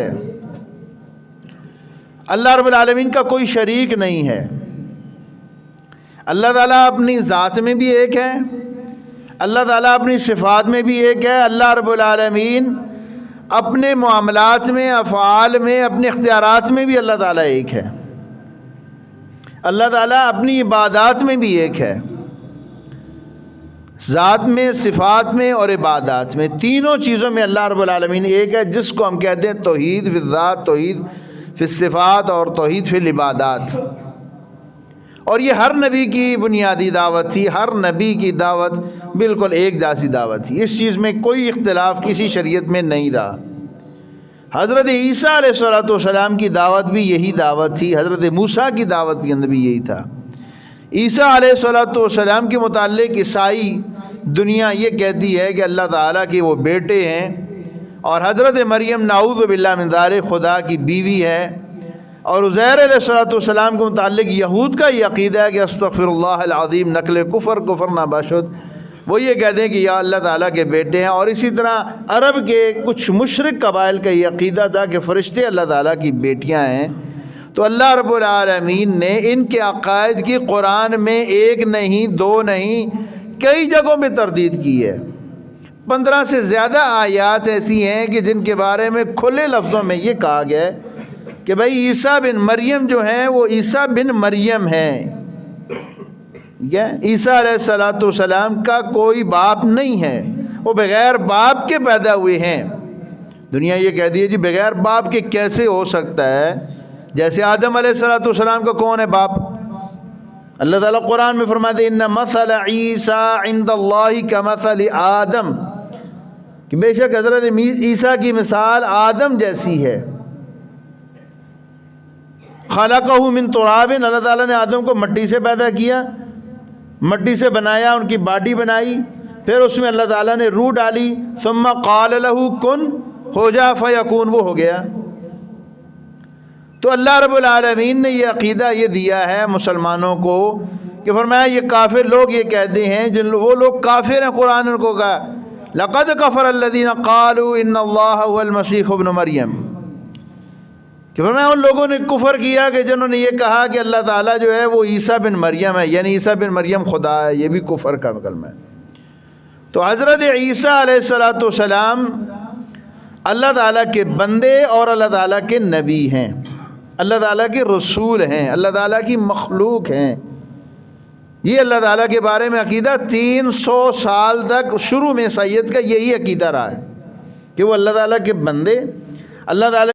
ہے۔ اللہ رب العالمین کا کوئی شریک نہیں ہے۔ اللہ تعالیٰ اپنی ذات میں بھی ایک ہے، اللہ تعالیٰ اپنی صفات میں بھی ایک ہے۔ اللہ رب العالمین اپنے معاملات میں، افعال میں، اپنے اختیارات میں بھی اللہ تعالیٰ ایک ہے۔ اللہ تعالیٰ اپنی عبادات میں بھی ایک ہے، ذات میں، صفات میں اور عبادات میں، تینوں چیزوں میں اللہ رب العالمین ایک ہے، جس کو ہم کہتے ہیں توحید فی الذات، توحید فی الصفات اور توحید فی العبادات۔ اور یہ ہر نبی کی بنیادی دعوت تھی، ہر نبی کی دعوت بالکل ایک جیسی دعوت تھی، اس چیز میں کوئی اختلاف کسی شریعت میں نہیں رہا۔ حضرت عیسیٰ علیہ السلام کی دعوت بھی یہی دعوت تھی، حضرت موسیٰ کی دعوت کے اندر بھی یہی تھا۔ عیسیٰ علیہ السلام کے متعلق عیسائی دنیا یہ کہتی ہے کہ اللہ تعالیٰ کے وہ بیٹے ہیں، اور حضرت مریم نعوذ باللہ من ذالک خدا کی بیوی ہے۔ اور عزیر علیہ السلام کے متعلق یہود کا یہ عقیدہ ہے کہ استغفر اللہ العظیم نقل کفر ناباشد، وہ یہ کہتے ہیں کہ یا اللہ تعالیٰ کے بیٹے ہیں۔ اور اسی طرح عرب کے کچھ مشرک قبائل کا یہ عقیدہ تھا کہ فرشتے اللہ تعالیٰ کی بیٹیاں ہیں۔ تو اللہ رب العالمین نے ان کے عقائد کی قرآن میں ایک نہیں، دو نہیں، کئی جگہوں پہ تردید کی ہے۔ 15 سے زیادہ آیات ایسی ہیں کہ جن کے بارے میں کھلے لفظوں میں یہ کہا گیا ہے کہ بھئی عیسیٰ بن مریم جو ہیں وہ عیسیٰ بن مریم ہیں، عیسیٰ علیہ السلام کا کوئی باپ نہیں ہے، وہ بغیر باپ کے پیدا ہوئے ہیں۔ دنیا یہ کہہ دی ہے جی بغیر باپ کے کیسے ہو سکتا ہے؟ جیسے آدم علیہ السلام کا کون ہے باپ؟ اللہ تعالیٰ قرآن میں فرماتے ہیں ان مثل عیسیٰ عند اللہ کمثل آدم، کہ بے شک حضرت عیسیٰ کی مثال آدم جیسی ہے۔ خلقہ من تراب، اللہ تعالیٰ نے آدم کو مٹی سے پیدا کیا، مٹی سے بنایا، ان کی باڈی بنائی، پھر اس میں اللہ تعالیٰ نے روح ڈالی، ثم قال له کن، ہو جا فیکون، وہ ہو گیا۔ تو اللہ رب العالمین نے یہ عقیدہ یہ دیا ہے مسلمانوں کو کہ فرمایا یہ کافر لوگ یہ کہتے ہیں، وہ لوگ کافر ہیں، قرآن ان کو کہا لقد کفر الذین قالوا ان اللہ هو المسیح ابن مریم، کہ فرمایا ان لوگوں نے کفر کیا کہ جنہوں نے یہ کہا کہ اللہ تعالیٰ جو ہے وہ عیسیٰ بن مریم ہے، یعنی عیسیٰ بن مریم خدا ہے، یہ بھی کفر کا کلمہ ہے۔ تو حضرت عیسیٰ علیہ السلام اللہ تعالیٰ کے بندے اور اللہ تعالیٰ کے نبی ہیں، اللہ تعالیٰ کے رسول ہیں، اللہ تعالیٰ کی مخلوق ہیں۔ یہ اللہ تعالیٰ کے بارے میں عقیدہ 300 سال تک شروع میں عیسائیت کا یہی عقیدہ رہا ہے کہ وہ اللہ تعالیٰ کے بندے، اللہ تعالیٰ